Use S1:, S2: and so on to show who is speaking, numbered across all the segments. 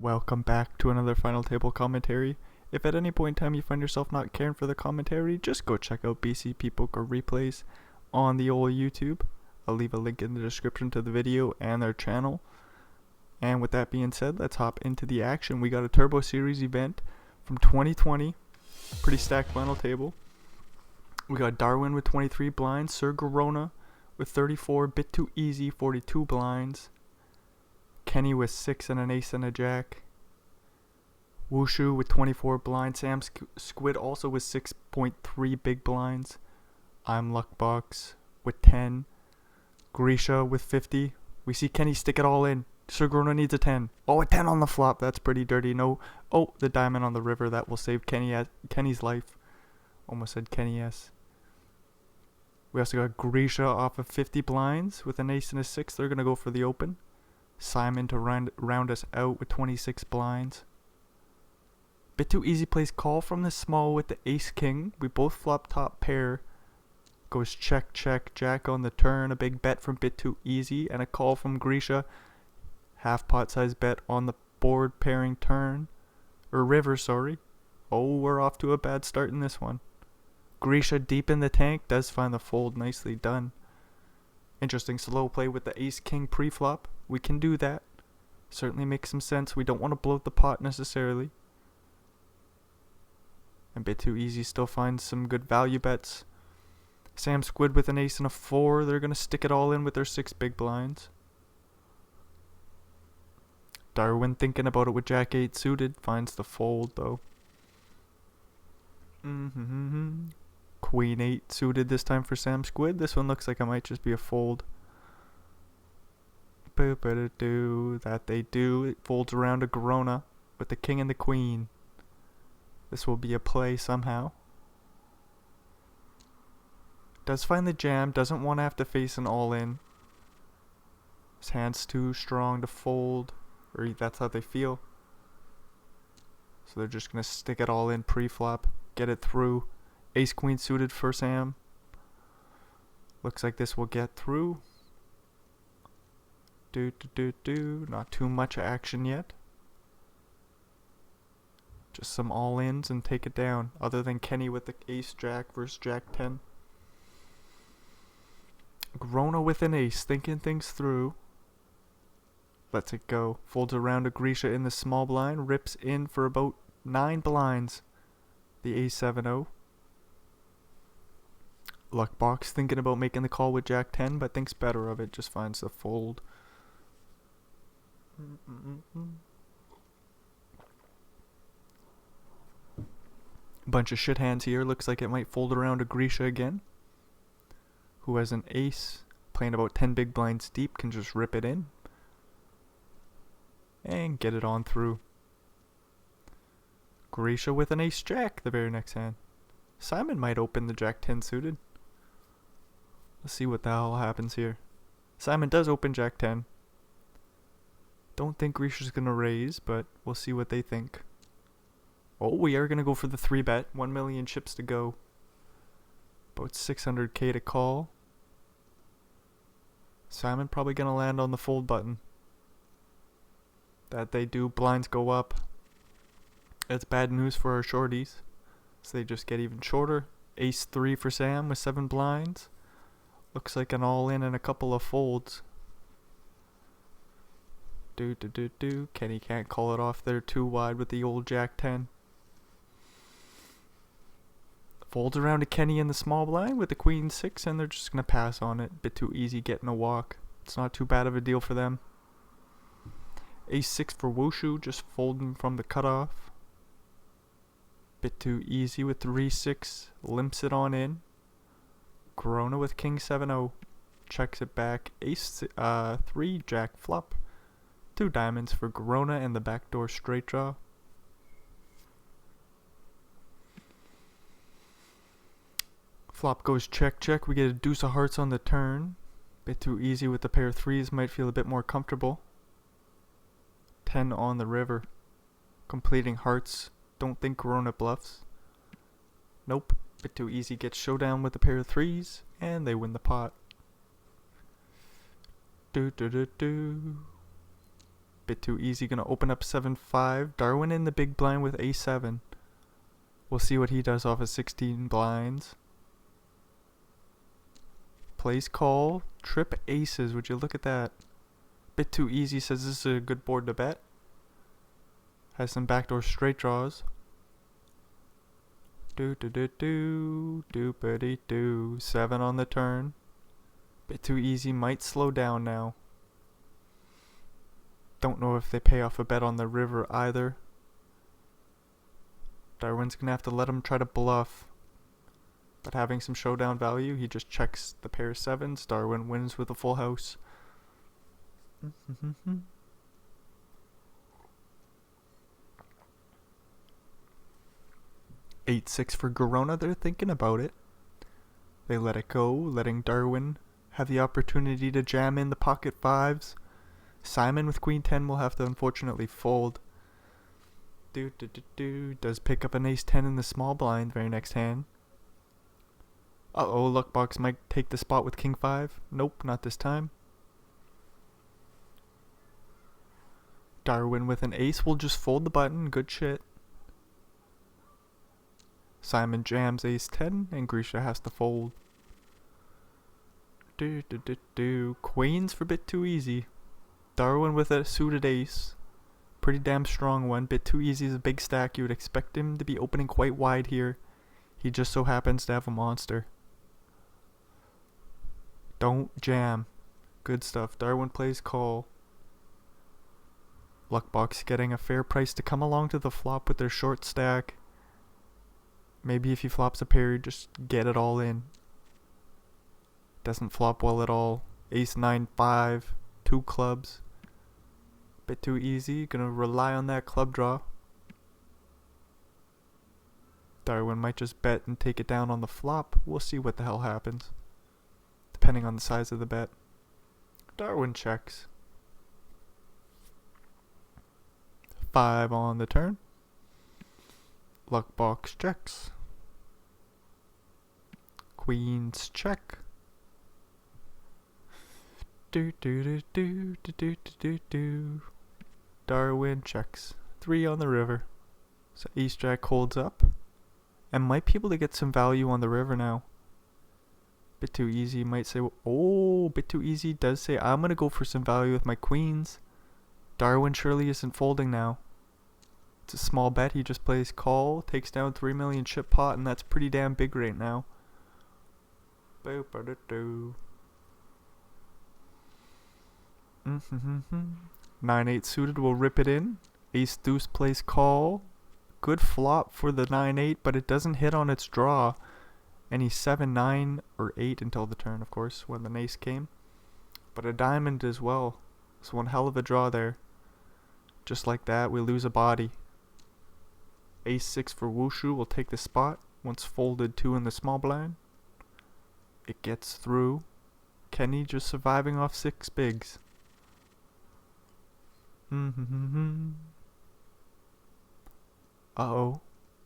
S1: Welcome back to another final table commentary. If at any point in time you find yourself not caring for the commentary, just go check out BCP Poker replays on the old YouTube. I'll leave a link in the description to the video and their channel. And with that being said, let's hop into the action. We got a Turbo Series event from 2020. Pretty stacked final table. We got Darwin with 23 blinds, Sir Garona with 34, Bit Too Easy 42 blinds, Kenny with 6 and an ace and a jack, Wushu with 24 blinds, Sam Squid also with 6.3 big blinds, I'm Luckbox with 10, Grisha with 50. We see Kenny stick it all in. Sir Garona needs a 10. Oh, a 10 on the flop. That's pretty dirty. No. Oh, the diamond on the river. That will save Kenny's life. Almost said Kenny S. We also got Grisha off of 50 blinds with an ace and a 6. They're going to go for the open. Simon to round us out with 26 blinds. Bit Too Easy plays call from the small with the ace king. We both flop top pair. Goes check, check, jack on the turn. A big bet from Bit Too Easy and a call from Grisha. Half pot size bet on the board pairing turn. Or river, sorry. Oh, we're off to a bad start in this one. Grisha deep in the tank does find the fold. Nicely done. Interesting slow play with the ace king pre-flop. We can do that. Certainly makes some sense. We don't want to bloat the pot necessarily. And Bit Too Easy still finds some good value bets. Sam Squid with an ace and a 4. They're going to stick it all in with their 6 big blinds. Darwin thinking about it with Jack 8 suited. Finds the fold though. Queen 8 suited this time for Sam Squid. This one looks like it might just be a fold. That they do. It folds around a Garona with the king and the queen. This will be a play somehow. Does find the jam. Doesn't want to have to face an all-in. His hand's too strong to fold. Or that's how they feel. So they're just going to stick it all in pre-flop. Get it through. Ace queen suited for Sam. Looks like this will get through. Not too much action yet. Just some all-ins and take it down. Other than Kenny with the ace jack versus jack 10. Garona with an ace. Thinking things through. Lets it go. Folds around a Grisha in the small blind. Rips in for about 9 blinds. The A7-0. Luckbox thinking about making the call with jack 10, but thinks better of it. Just finds the fold. Bunch of shit hands here. Looks like it might fold around a Grisha again. Who has an ace. Playing about 10 big blinds deep. Can just rip it in. And get it on through. Grisha with an ace jack the very next hand. Simon might open the jack 10 suited. Let's see what the hell happens here. Simon does open jack 10. Don't think Grisha's gonna raise, but we'll see what they think. Oh, we are gonna go for the 3-bet. 1 million chips to go. About 600k to call. Simon probably gonna land on the fold button. That they do. Blinds go up. It's bad news for our shorties. So they just get even shorter. Ace 3 for Sam with 7 blinds. Looks like an all-in and a couple of folds. Kenny can't call it off there too wide with the old jack 10. Folds around to Kenny in the small blind with the queen 6 and they're just going to pass on it. Bit too easy getting a walk. It's not too bad of a deal for them. Ace 6 for Wushu, just folding from the cutoff. Bit too easy with 3-6, limps it on in. Garona with king 7-0, checks it back. Ace 3 jack flop. 2 diamonds for Garona and the backdoor straight draw. Flop goes check check. We get a deuce of hearts on the turn. Bit too easy with the pair of 3s. Might feel a bit more comfortable. 10 on the river. Completing hearts. Don't think Garona bluffs. Nope. Bit too easy gets showdown with a pair of 3s. And they win the pot. Bit too easy, gonna open up 7-5. Darwin in the big blind with a7. We'll see what he does off of 16 blinds. Plays call. Trip aces, would you look at that? Bit too easy, says this is a good board to bet. Has some backdoor straight draws. Do. 7 on the turn. Bit too easy, might slow down now. Don't know if they pay off a bet on the river either. Darwin's gonna have to let him try to bluff. But having some showdown value, he just checks the pair of sevens. Darwin wins with a full house. 8-6 for Garona, they're thinking about it. They let it go, letting Darwin have the opportunity to jam in the pocket fives. Simon with queen 10 will have to unfortunately fold. Does pick up an ace 10 in the small blind very next hand. Uh-oh, Luckbox might take the spot with king 5. Nope, not this time. Darwin with an ace will just fold the button, good shit. Simon jams ace 10 and Grisha has to fold. Queens for bit too easy. Darwin with a suited ace. Pretty damn strong one. Bit too easy is a big stack. You would expect him to be opening quite wide here. He just so happens to have a monster. Don't jam. Good stuff. Darwin plays call. Luckbox getting a fair price to come along to the flop with their short stack. Maybe if he flops a pair, just get it all in. Doesn't flop well at all. Ace 9-5, 2 clubs. Bit too easy. Gonna rely on that club draw. Darwin might just bet and take it down on the flop. We'll see what the hell happens, depending on the size of the bet. Darwin checks. 5 on the turn. Luckbox checks. Queens check. Darwin checks. 3 on the river. So ace jack holds up. And might be able to get some value on the river now. Bit too easy. Might say, oh, bit too easy. Does say, I'm going to go for some value with my queens. Darwin surely isn't folding now. It's a small bet. He just plays call. Takes down 3 million chip pot. And that's pretty damn big right now. 9-8 suited will rip it in. Ace deuce plays call. Good flop for the 9-8, but it doesn't hit on its draw. Any 7, 9, or 8 until the turn, of course, when the ace came. But a diamond as well. So one hell of a draw there. Just like that, we lose a body. Ace 6 for Wushu will take the spot. Once folded 2 in the small blind. It gets through. Kenny just surviving off 6 bigs. Uh-oh.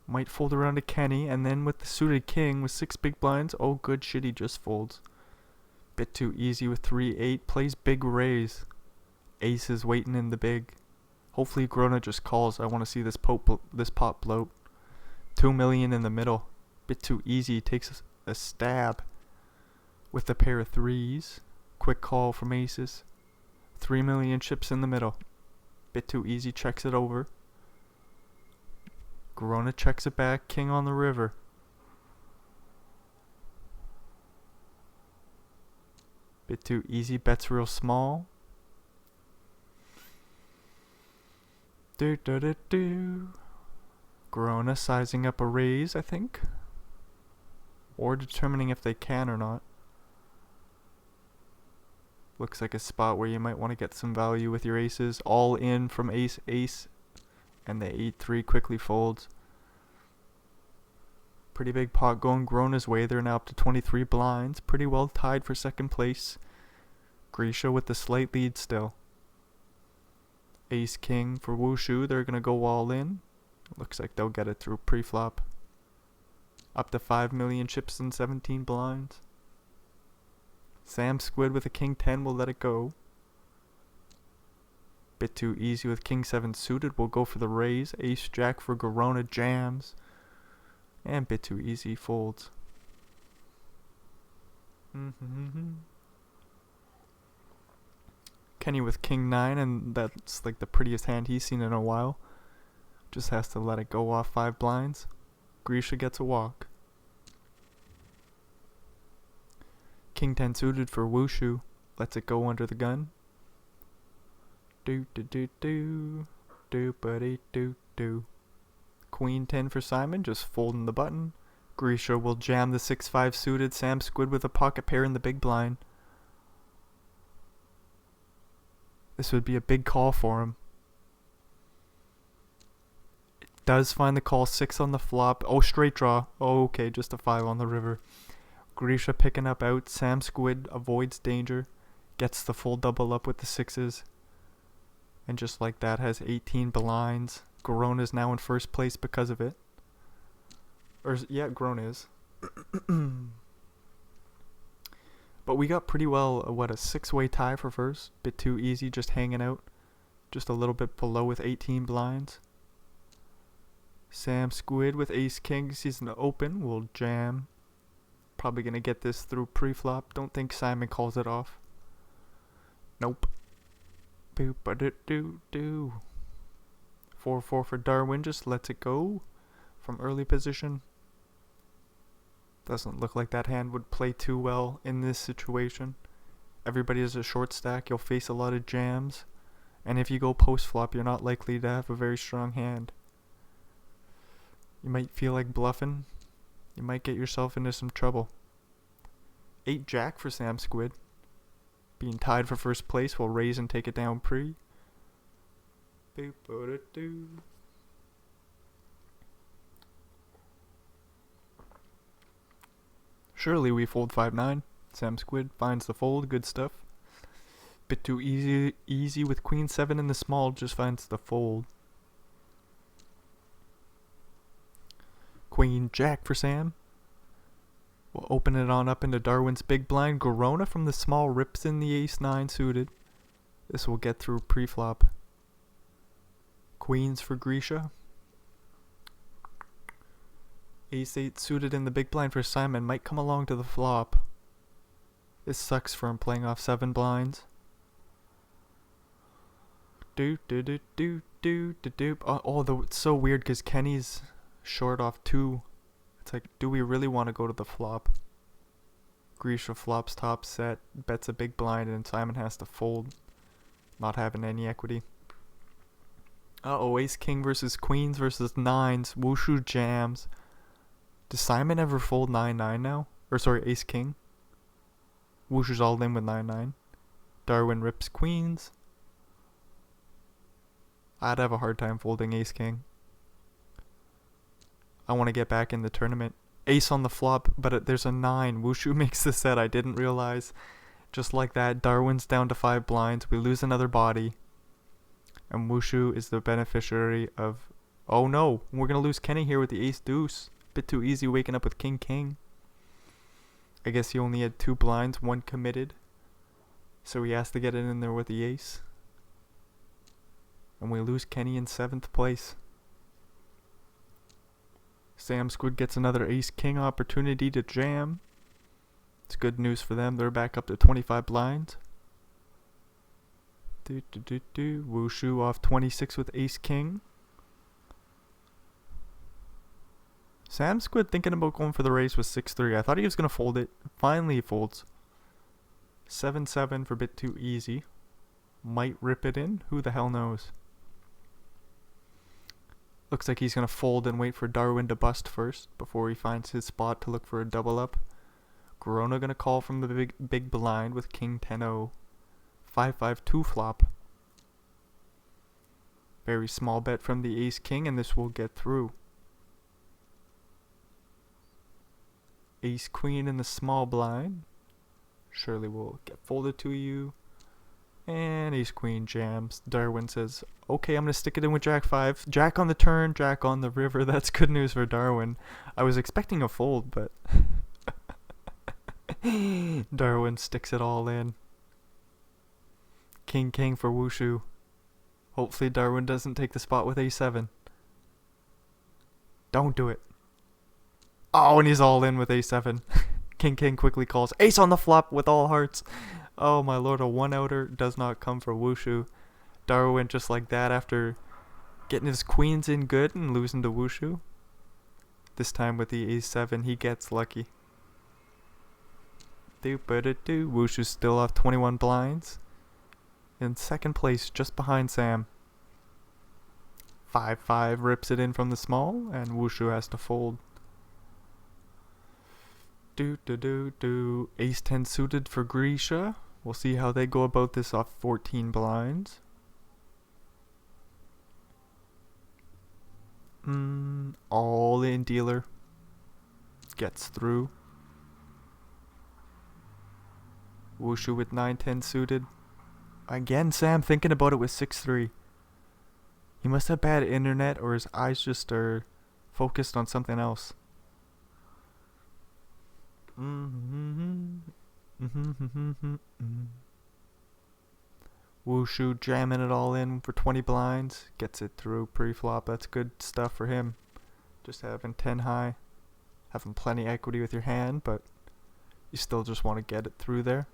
S1: Might fold around to Kenny, and then with the suited king with 6 big blinds, oh good shit, he just folds. Bit too easy with 3-8, plays big raise. Ace is waiting in the big. Hopefully Grona just calls. I want to see this pot bloat. 2 million in the middle. Bit too easy, takes a stab with a pair of 3s. Quick call from aces. 3 million chips in the middle. Bit too easy, checks it over. Garona checks it back, king on the river. Bit too easy, bets real small. Garona sizing up a raise, I think. Or determining if they can or not. Looks like a spot where you might want to get some value with your aces. All in from ace, ace. And the 8-3 quickly folds. Pretty big pot going Grona's way. They're now up to 23 blinds. Pretty well tied for second place. Grisha with the slight lead still. Ace king for Wushu. They're going to go all in. Looks like they'll get it through pre-flop. Up to 5 million chips and 17 blinds. Sam Squid with a king 10 will let it go. Bit too easy with king 7 suited. We'll go for the raise. Ace jack for Garona jams. And bit too easy folds. Kenny with king 9, and that's like the prettiest hand he's seen in a while. Just has to let it go off 5 blinds. Grisha gets a walk. King 10 suited for Wushu. Lets it go under the gun. Do do do do. Do buddy do do. Queen 10 for Simon, just folding the button. Grisha will jam the 6-5 suited. Sam Squid with a pocket pair in the big blind. This would be a big call for him. It does find the call 6 on the flop. Oh, straight draw. Oh, okay, just a 5 on the river. Grisha picking up out. Sam Squid avoids danger. Gets the full double up with the 6s. And just like that has 18 blinds. Garona is now in first place because of it. Or, yeah, Garona is. But we got pretty well, a 6-way tie for first. Bit too easy, just hanging out. Just a little bit below with 18 blinds. Sam Squid with ace king. He's in the open. We'll jam. Probably going to get this through pre-flop. Don't think Simon calls it off. Nope. Boop-a-doo-doo-doo. 4-4 for Darwin. Just lets it go from early position. Doesn't look like that hand would play too well in this situation. Everybody has a short stack. You'll face a lot of jams. And if you go post-flop, you're not likely to have a very strong hand. You might feel like bluffing. You might get yourself into some trouble. 8 jack for Sam Squid. Being tied for first place, we'll raise and take it down pre. Boop-a-doo-doo. Surely we fold 5-9. Sam Squid finds the fold. Good stuff. Bit too easy with queen 7 in the small. Just finds the fold. Queen jack for Sam. We'll open it on up into Darwin's big blind. Garona from the small rips in the ace 9 suited. This will get through pre-flop. Queens for Grisha. Ace 8 suited in the big blind for Simon. Might come along to the flop. This sucks for him playing off 7 blinds. It's so weird because Kenny's short off 2. It's like, do we really want to go to the flop? Grisha flops top set, bets a big blind, and Simon has to fold. Not having any equity. Uh-oh, ace king versus queens versus 9s. Wushu jams. Does Simon ever fold 9-9 now? Or sorry, ace king. Wushu's all in with 9-9. Darwin rips queens. I'd have a hard time folding ace king. I want to get back in the tournament. Ace on the flop, but there's a 9. Wushu makes the set. I didn't realize. Just like that, Darwin's down to 5 blinds. We lose another body. And Wushu is the beneficiary of... Oh no, we're going to lose Kenny here with the ace deuce. Bit too easy waking up with king king. I guess he only had 2 blinds, 1 committed. So he has to get it in there with the ace. And we lose Kenny in 7th place. Sam Squid gets another ace king opportunity to jam. It's good news for them. They're back up to 25 blinds. Wushu off 26 with ace king. Sam Squid thinking about going for the race with 6-3. I thought he was going to fold it. Finally he folds. 7-7 for bit too easy. Might rip it in. Who the hell knows? Looks like he's going to fold and wait for Darwin to bust first before he finds his spot to look for a double up. Garona going to call from the big blind with king 10-0. 5-5-2 flop. Very small bet from the ace king, and this will get through. Ace queen in the small blind. Surely will get folded to you. And ace queen jams. Darwin says, okay, I'm going to stick it in with jack 5. Jack on the turn, jack on the river. That's good news for Darwin. I was expecting a fold, but Darwin sticks it all in. King king for Wushu. Hopefully Darwin doesn't take the spot with a7. Don't do it. Oh, and he's all in with a7. King quickly calls. Ace on the flop with all hearts. Oh my lord, a one-outer does not come for Wushu. Darwin just like that after getting his queens in good and losing to Wushu. This time with the a7, he gets lucky. Wushu's still off 21 blinds. In second place, just behind Sam. 5-5 rips it in from the small, and Wushu has to fold. Ace 10 suited for Grisha. We'll see how they go about this off 14 blinds. All in dealer. Gets through. Wushu with 9-10 suited. Again, Sam thinking about it with 6-3. He must have bad internet or his eyes just are focused on something else. Wushu jamming it all in for 20 blinds. Gets it through pre-flop. That's good stuff for him. Just having 10 high. Having plenty equity with your hand, but you still just want to get it through there.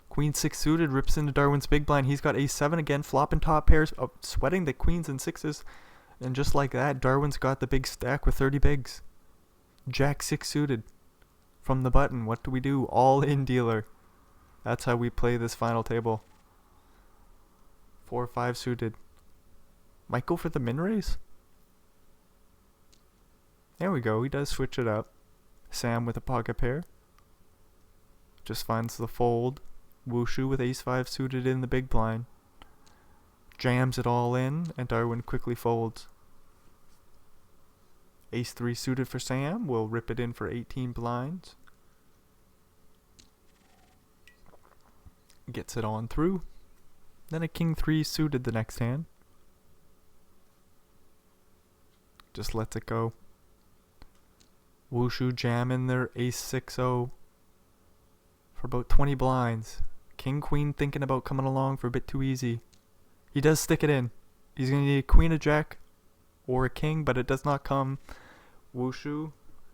S1: Queen 6 suited rips into Darwin's big blind. He's got a7 again. Flopping top pairs. Oh, sweating the queens and sixes. And just like that, Darwin's got the big stack with 30 bigs. Jack 6 suited. From the button, what do we do? All in dealer. That's how we play this final table. 4-5 suited. Might go for the min raise. There we go. He does switch it up. Sam with a pocket pair. Just finds the fold. Wushu with ace-5 suited in the big blind. Jams it all in, and Darwin quickly folds. Ace-3 suited for Sam. We'll rip it in for 18 blinds. Gets it on through. Then a king-3 suited the next hand. Just lets it go. Wushu jamming their ace-6-0 for about 20 blinds. King-queen thinking about coming along for a bit too easy. He does stick it in. He's going to need a queen, a jack, or a king, but it does not come. Wushu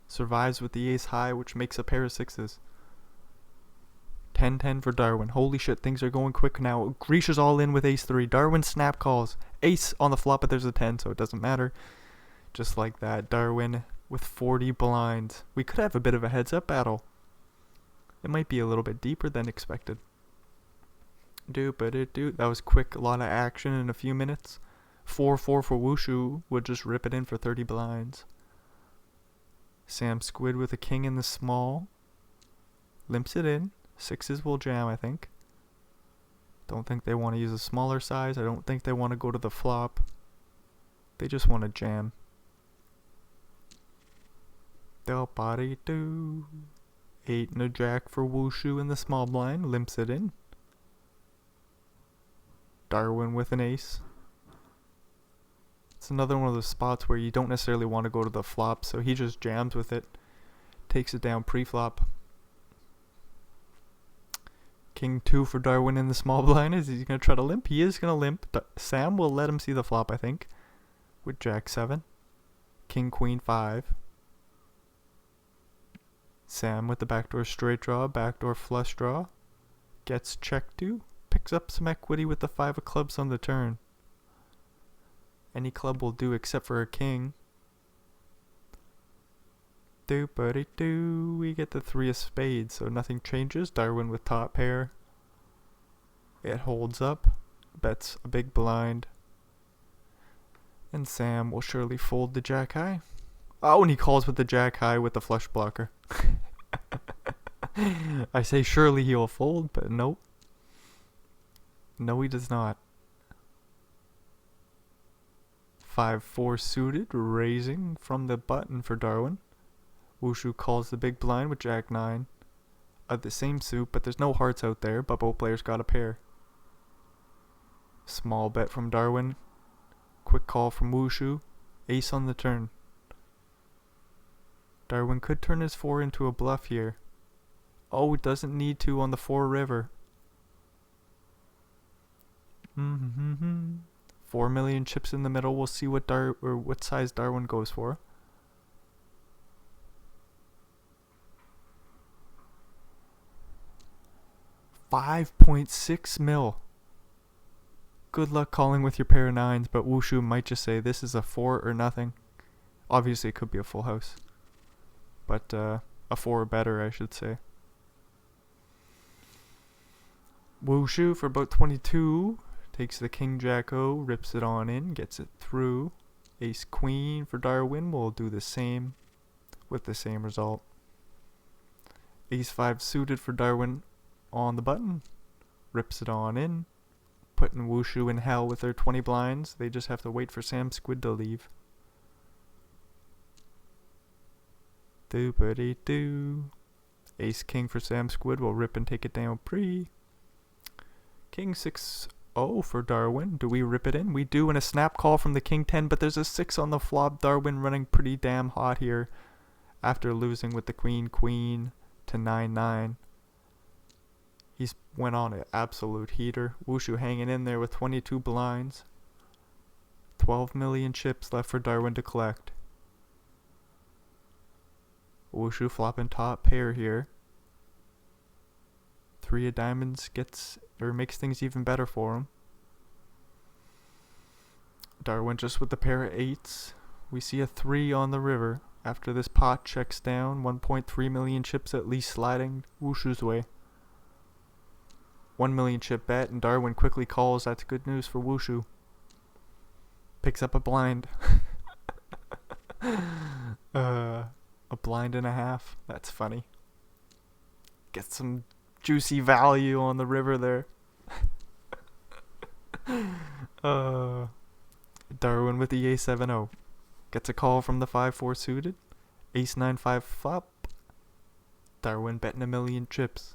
S1: survives with the ace high, which makes a pair of sixes. 10-10 for Darwin. Holy shit, things are going quick now. Grisha's all in with ace-3. Darwin snap calls. Ace on the flop, but there's a 10, so it doesn't matter. Just like that, Darwin with 40 blinds. We could have a bit of a heads-up battle. It might be a little bit deeper than expected. That was quick, a lot of action in a few minutes. 4-4 for Wushu would just rip it in for 30 blinds. Sam Squid with a king in the small. Limps it in. Sixes will jam, I think. Don't think they want to use a smaller size. I don't think they want to go to the flop. They just want to jam. Del body do. 8 and a jack for Wushu in the small blind. Limps it in. Darwin with an ace. It's another one of those spots where you don't necessarily want to go to the flop, so he just jams with it. Takes it down pre-flop. King 2 for Darwin in the small blind. Is he going to try to limp? He is going to limp. Sam will let him see the flop, I think. With Jack 7. King Queen 5. Sam with the backdoor straight draw, backdoor flush draw. Gets checked to. Picks up some equity with the 5 of clubs on the turn. Any club will do except for a king. We get the 3 of spades, so nothing changes. Darwin with top pair. It holds up. Bets a big blind. And Sam will surely fold the jack high. Oh, and he calls with the jack high with the flush blocker. I say surely he will fold, but nope. No, he does not. 5-4 suited, raising from the button for Darwin. Wushu calls the big blind with Jack 9 of the same suit, but there's no hearts out there, but both players got a pair. Small bet from Darwin. Quick call from Wushu. Ace on the turn. Darwin could turn his 4 into a bluff here. Oh, it doesn't need to on the 4 river. Mm-hmm. 4 million chips in the middle. We'll see what what size Darwin goes for. $5.6 mil. Good luck calling with your pair of nines, but Wushu might just say this is a 4 or nothing. Obviously, it could be a full house, but a 4 or better, I should say. Wushu for about 22. Takes the King Jack-O, rips it on in, gets it through. Ace Queen for Darwin will do the same with the same result. Ace 5 suited for Darwin on the button, rips it on in. Putting Wushu in hell with their 20 blinds. They just have to wait for Sam Squid to leave. Doopity-doo. Ace King for Sam Squid will rip and take it down pre. King 6-0 for Darwin. Do we rip it in? We do, in a snap call from the King 10, but there's a 6 on the flop. Darwin running pretty damn hot here after losing with the Queen to 9-9. He's went on an absolute heater. Wushu hanging in there with 22 blinds. 12 million chips left for Darwin to collect. Wushu flopping top pair here. 3 of diamonds makes things even better for him. Darwin just with the pair of 8s. We see a 3 on the river. After this pot checks down, 1.3 million chips at least sliding Wushu's way. 1 million chip bet, and Darwin quickly calls. That's good news for Wushu. Picks up a blind. A blind and a half. That's funny. Get some juicy value on the river there. Darwin with the A7-0. Gets a call from the 5-4 suited. Ace 9-5 flop. Darwin betting 1 million chips.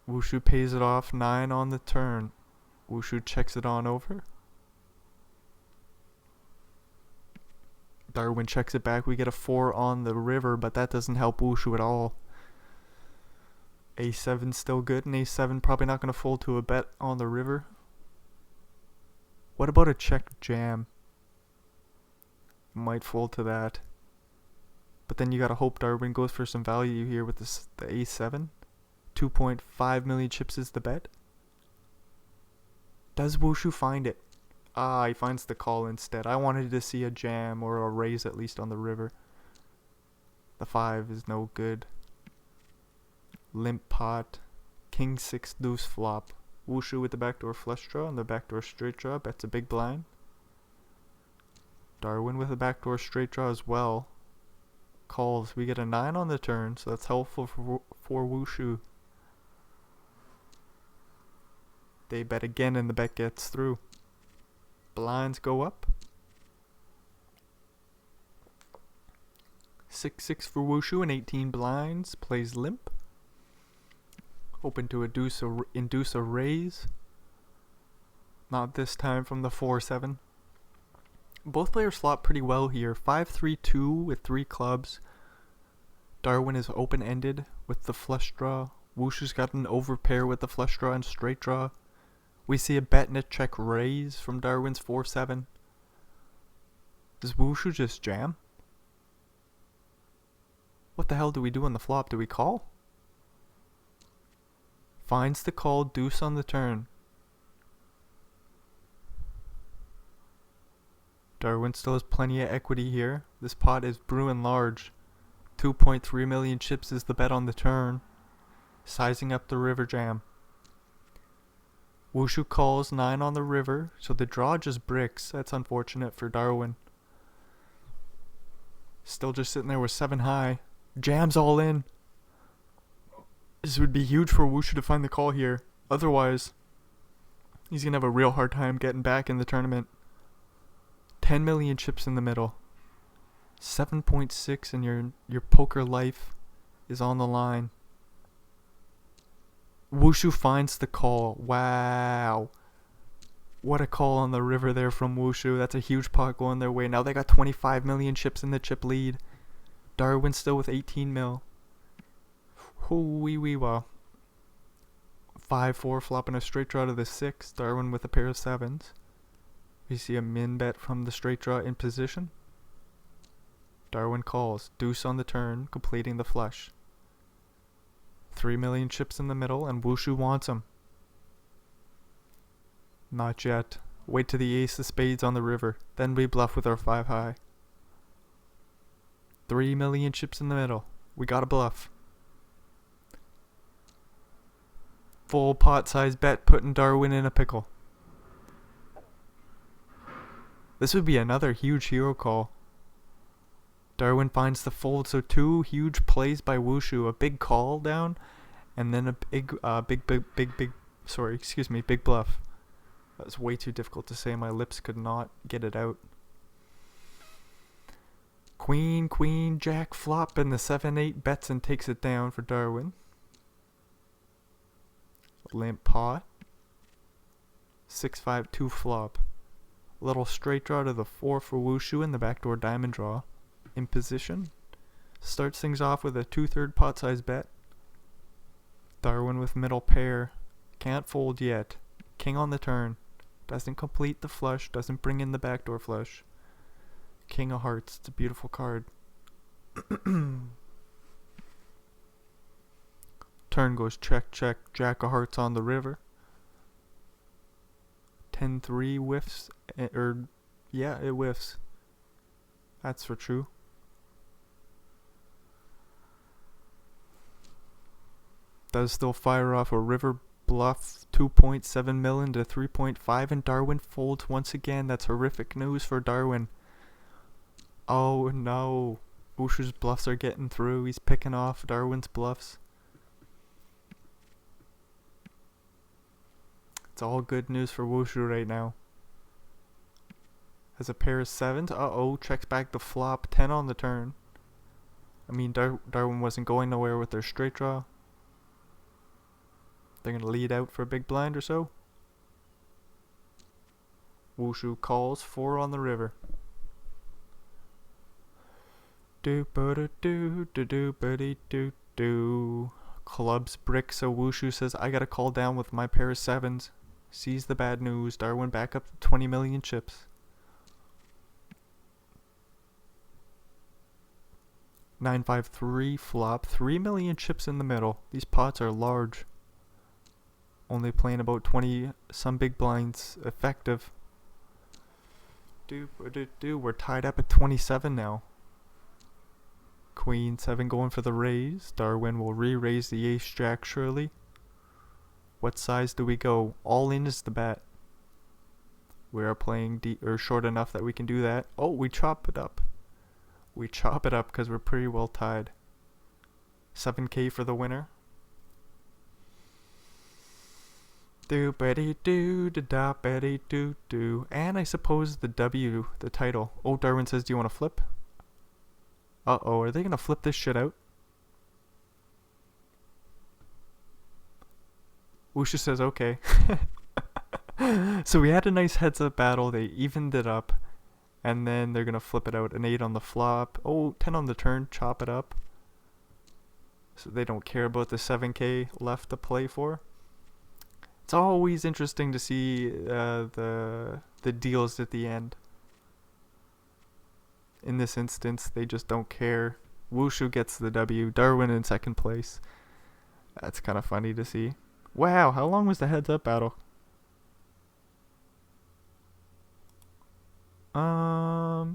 S1: Wushu pays it off, 9 on the turn. Wushu checks it on over. Darwin checks it back. We get a 4 on the river, but that doesn't help Wushu at all. A7 still good, and A7 probably not going to fold to a bet on the river. What about a check jam? Might fold to that. But then you gotta hope Darwin goes for some value here with the A7. 2.5 million chips is the bet. Does Wushu find it? He finds the call instead. I wanted to see a jam or a raise at least on the river. The 5 is no good. Limp pot. King 6 deuce flop. Wushu with the backdoor flush draw and the backdoor straight draw. Bets a big blind. Darwin with a backdoor straight draw as well. Calls. We get a 9 on the turn, so that's helpful for Wushu. They bet again and the bet gets through. Blinds go up. 6-6 for Wushu and 18 blinds. Plays limp. Hoping to induce a raise. Not this time from the 4-7. Both players flop pretty well here. 5-3-2 with 3 clubs. Darwin is open-ended with the flush draw. Wushu's got an overpair with the flush draw and straight draw. We see a bet and a check raise from Darwin's 4-7. Does Wushu just jam? What the hell do we do on the flop? Do we call? Finds the call, deuce on the turn. Darwin still has plenty of equity here. This pot is brewing large. 2.3 million chips is the bet on the turn. Sizing up the river jam. Wushu calls 9 on the river, so the draw just bricks. That's unfortunate for Darwin. Still just sitting there with 7 high. Jams all in. This would be huge for Wushu to find the call here. Otherwise, he's going to have a real hard time getting back in the tournament. 10 million chips in the middle. 7.6 and your poker life is on the line. Wushu finds the call. Wow. What a call on the river there from Wushu. That's a huge pot going their way. Now they got 25 million chips in the chip lead. Darwin still with 18 mil. Hoo-wee-wee-wah. 5-4 flopping a straight draw to the 6. Darwin with a pair of 7s. We see a min bet from the straight draw in position. Darwin calls. Deuce on the turn, completing the flush. 3 million chips in the middle, and Wushu wants him. Not yet. Wait to the ace of spades on the river. Then we bluff with our 5 high. 3 million chips in the middle. We gotta bluff. Full pot size bet, putting Darwin in a pickle. This would be another huge hero call. Darwin finds the fold, so 2 huge plays by Wushu. A big call down, and then a big bluff. That was way too difficult to say. My lips could not get it out. Queen, queen, jack, flop, and the 7-8 bets and takes it down for Darwin. Limp pot. 6-5-2 flop. Little straight draw to the 4 for Wushu and the backdoor diamond draw. In position. Starts things off with a 2/3 pot size bet. Darwin with middle pair. Can't fold yet. King on the turn. Doesn't complete the flush. Doesn't bring in the backdoor flush. King of hearts. It's a beautiful card. Turn goes check, check. Jack of hearts on the river. 10-3 whiffs. Yeah, it whiffs. That's for true. Does still fire off a river bluff 2.7 million to 3.5, and Darwin folds once again. That's horrific news for Darwin. Oh no. Wushu's bluffs are getting through. He's picking off Darwin's bluffs. It's all good news for Wushu right now. Has a pair of 7s. Uh-oh. Checks back the flop. 10 on the turn. I mean, Darwin wasn't going nowhere with their straight draw. They're going to lead out for a big blind or so. Wushu calls. 4 on the river. Do-ba-da-do-do-do-ba-dee-do-do. Clubs brick, so Wushu says, I gotta call down with my pair of 7s. Sees the bad news. Darwin back up to 20 million chips. 9-5-3 flop. 3 million chips in the middle. These pots are large. Only playing about 20 some big blinds effective. We're tied up at 27 now. Queen 7 going for the raise. Darwin will re-raise the ace jack surely. What size do we go? All in is the bet. We are playing deep or short enough that we can do that. Oh, we chop it up. We chop it up because we're pretty well tied. 7K for the winner. Do betty do da betty do do. And I suppose the W, the title. Oh, Darwin says, do you want to flip? Uh-oh, are they going to flip this shit out? Wushu says, okay. So we had a nice heads-up battle. They evened it up. And then they're going to flip it out. An 8 on the flop. Oh, 10 on the turn. Chop it up. So they don't care about the 7K left to play for. It's always interesting to see the deals at the end. In this instance, they just don't care. Wushu gets the W. Darwin in second place. That's kind of funny to see. Wow, how long was the heads-up battle?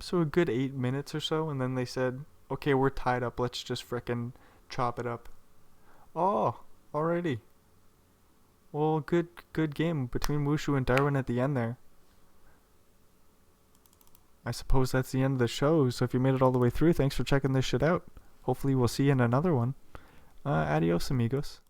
S1: So a good 8 minutes or so, and then they said, okay, we're tied up. Let's just frickin' chop it up. Oh, alrighty. Well, good game between Wushu and Darwin at the end there. I suppose that's the end of the show, so if you made it all the way through, thanks for checking this shit out. Hopefully we'll see you in another one. Adios, amigos.